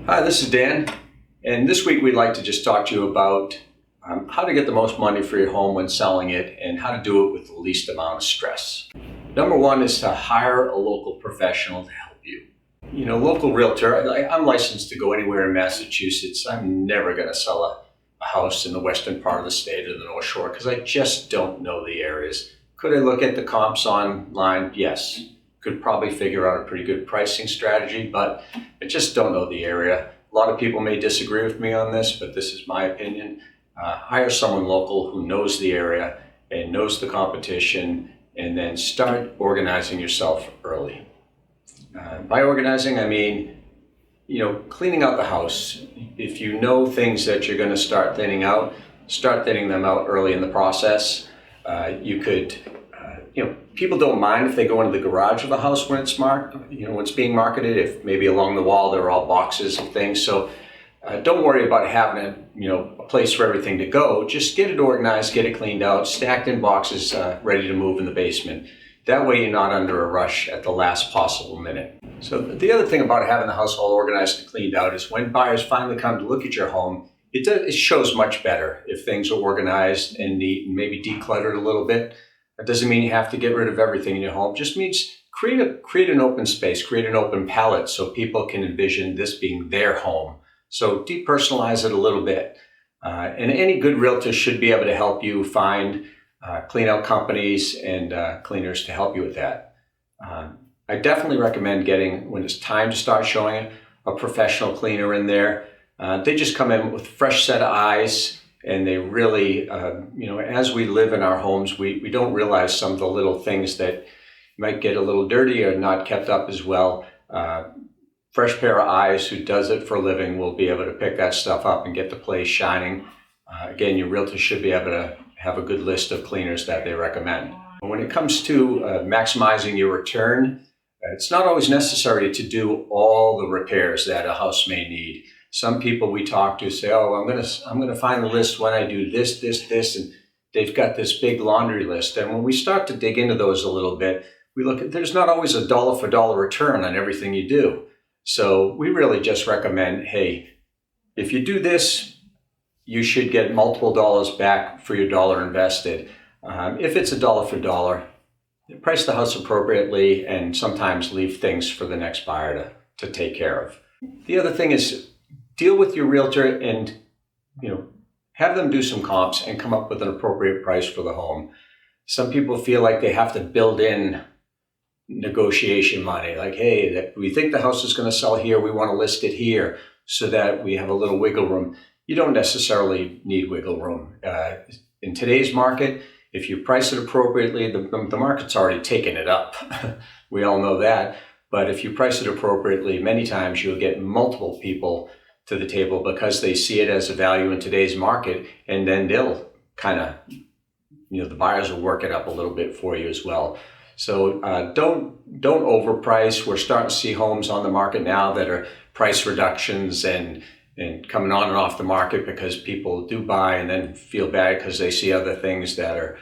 Hi, this is Dan, and this week we'd like to just talk to you about how to get the most money for your home when selling it and how to do it with the least amount of stress. Number one is to hire a local professional to help you. Local realtor, I'm licensed to go anywhere in Massachusetts. I'm never going to sell a house in the western part of the state or the North Shore because I just don't know the areas. Could I look at the comps online? Yes. Could probably figure out a pretty good pricing strategy, but I just don't know the area. A lot of people may disagree with me on this, but this is my opinion. Hire someone local who knows the area and knows the competition, and then start organizing yourself early. By organizing, I mean, cleaning out the house. If you know things that you're going to start thinning out, start thinning them out early in the process. You could people don't mind if they go into the garage of the house when it's when it's being marketed. If maybe along the wall there are all boxes and things. So don't worry about having a place for everything to go. Just get it organized, get it cleaned out, stacked in boxes, ready to move in the basement. That way you're not under a rush at the last possible minute. So the other thing about having the house all organized and cleaned out is when buyers finally come to look at your home, it shows much better if things are organized and neat and maybe decluttered a little bit. That doesn't mean you have to get rid of everything in your home. It just means create an open space, create an open palette so people can envision this being their home. So depersonalize it a little bit. And any good realtor should be able to help you find clean out companies and cleaners to help you with that. I definitely recommend getting, when it's time to start showing, a professional cleaner in there. They just come in with a fresh set of eyes. And they really, as we live in our homes, we don't realize some of the little things that might get a little dirty or not kept up as well. Fresh pair of eyes who does it for a living will be able to pick that stuff up and get the place shining. Again, your realtor should be able to have a good list of cleaners that they recommend. When it comes to maximizing your return, it's not always necessary to do all the repairs that a house may need. Some people we talk to say, "Oh, I'm gonna find the list when I do this, and they've got this big laundry list." And when we start to dig into those a little bit, we look at there's not always a dollar for dollar return on everything you do. So we really just recommend, hey, if you do this, you should get multiple dollars back for your dollar invested. If it's a dollar for dollar, price the house appropriately, and sometimes leave things for the next buyer to take care of. The other thing is, deal with your realtor and, have them do some comps and come up with an appropriate price for the home. Some people feel like they have to build in negotiation money. Like, hey, we think the house is going to sell here. We want to list it here so that we have a little wiggle room. You don't necessarily need wiggle room. In today's market, if you price it appropriately, the market's already taken it up. We all know that. But if you price it appropriately, many times you'll get multiple people to the table because they see it as a value in today's market, and then they'll kind of, the buyers will work it up a little bit for you as well. So don't overprice. We're starting to see homes on the market now that are price reductions and coming on and off the market because people do buy and then feel bad because they see other things that are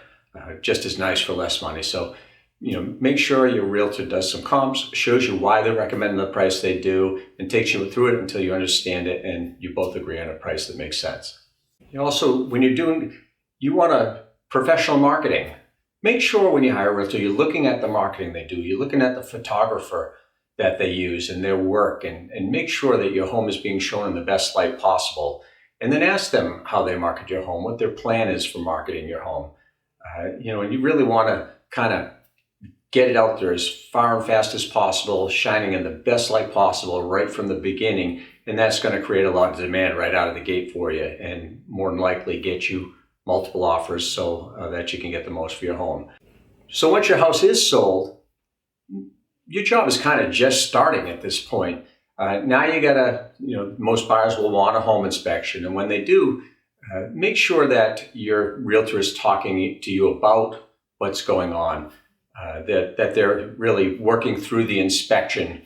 just as nice for less money. So make sure your realtor does some comps, shows you why they're recommending the price they do, and takes you through it until you understand it and you both agree on a price that makes sense. Also, when you want a professional marketing, make sure when you hire a realtor, you're looking at the marketing they do, you're looking at the photographer that they use and their work, and make sure that your home is being shown in the best light possible. And then ask them how they market your home, what their plan is for marketing your home. And you really want to kind of get it out there as far and fast as possible, shining in the best light possible right from the beginning. And that's going to create a lot of demand right out of the gate for you and more than likely get you multiple offers so that you can get the most for your home. So once your house is sold, your job is kind of just starting at this point. Now you gotta, most buyers will want a home inspection. And when they do, make sure that your realtor is talking to you about what's going on. That they're really working through the inspection.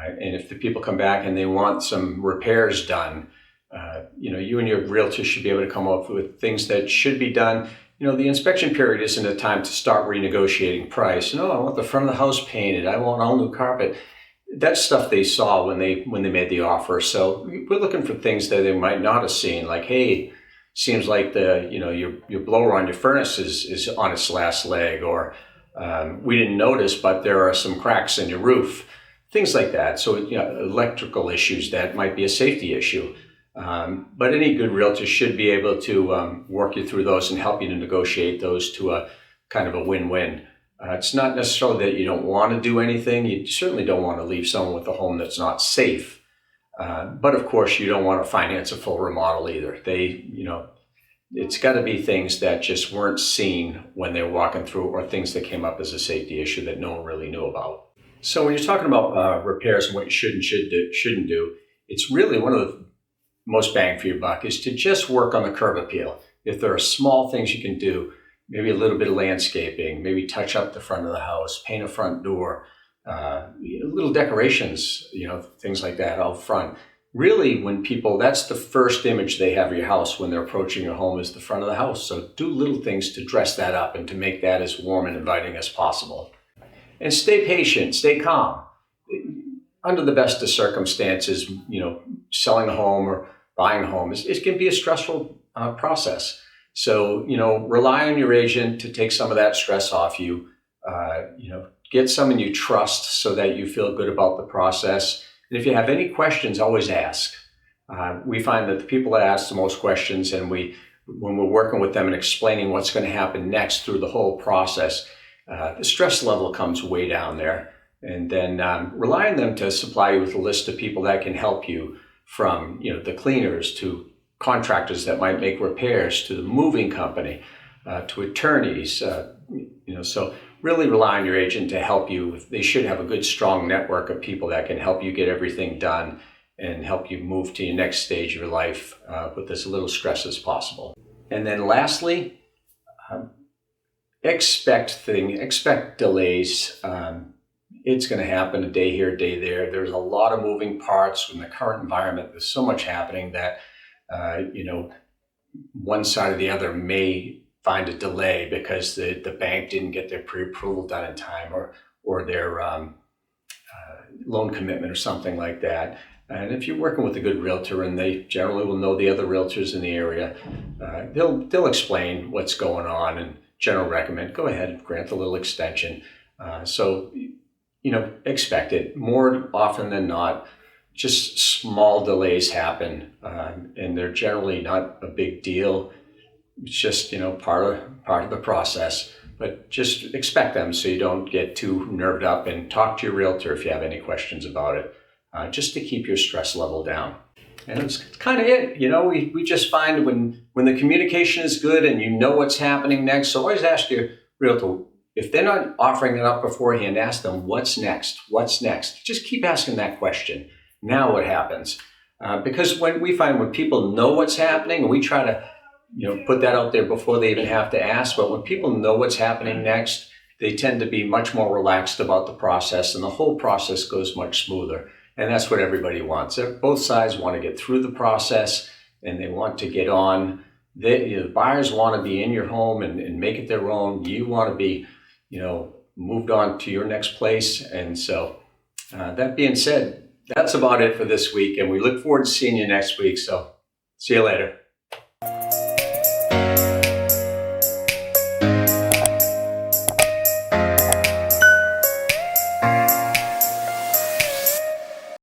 And if the people come back and they want some repairs done, you and your realtor should be able to come up with things that should be done. The inspection period isn't a time to start renegotiating price. No, I want the front of the house painted. I want all new carpet. that's stuff they saw when they made the offer. So we're looking for things that they might not have seen, like, hey, seems like your blower on your furnace is on its last leg, or we didn't notice, but there are some cracks in your roof, things like that. So electrical issues that might be a safety issue. But any good realtor should be able to work you through those and help you to negotiate those to a kind of a win-win. It's not necessarily that you don't want to do anything. You certainly don't want to leave someone with a home that's not safe. But of course, you don't want to finance a full remodel either. It's got to be things that just weren't seen when they were walking through, or things that came up as a safety issue that no one really knew about. So when you're talking about repairs and what you shouldn't do, it's really one of the most bang for your buck is to just work on the curb appeal. If there are small things you can do, maybe a little bit of landscaping, maybe touch up the front of the house, paint a front door, little decorations, things like that out front. Really, that's the first image they have of your house when they're approaching your home, is the front of the house. So do little things to dress that up and to make that as warm and inviting as possible. And stay patient, stay calm. Under the best of circumstances, selling a home or buying a home, it can be a stressful process. So, rely on your agent to take some of that stress off you. Get someone you trust so that you feel good about the process. And if you have any questions, always ask. We find that the people that ask the most questions, and when we're working with them and explaining what's going to happen next through the whole process, the stress level comes way down there. And then rely on them to supply you with a list of people that can help you, from the cleaners to contractors that might make repairs, to the moving company, to attorneys. So really rely on your agent to help you. They should have a good, strong network of people that can help you get everything done and help you move to your next stage of your life with as little stress as possible. And then lastly, expect delays. It's going to happen a day here, a day there. There's a lot of moving parts in the current environment. There's so much happening that one side or the other may find a delay because the bank didn't get their pre-approval done in time, or their loan commitment or something like that. And if you're working with a good realtor, and they generally will know the other realtors in the area, they'll explain what's going on and generally recommend, go ahead and grant a little extension. So expect it. More often than not, just small delays happen, and they're generally not a big deal. It's just part of the process. But just expect them so you don't get too nerved up, and talk to your realtor if you have any questions about it, just to keep your stress level down. And it's kind of it. We just find when the communication is good and you know what's happening next. So always ask your realtor, if they're not offering it up beforehand, ask them, what's next? What's next? Just keep asking that question. Now what happens? Because when people know what's happening, and we try to put that out there before they even have to ask, but when people know what's happening next, they tend to be much more relaxed about the process, and the whole process goes much smoother. And that's what everybody wants. Both sides want to get through the process, and they want to get on. The buyers want to be in your home and make it their own. You want to be moved on to your next place. And so that being said, that's about it for this week. And we look forward to seeing you next week. So see you later.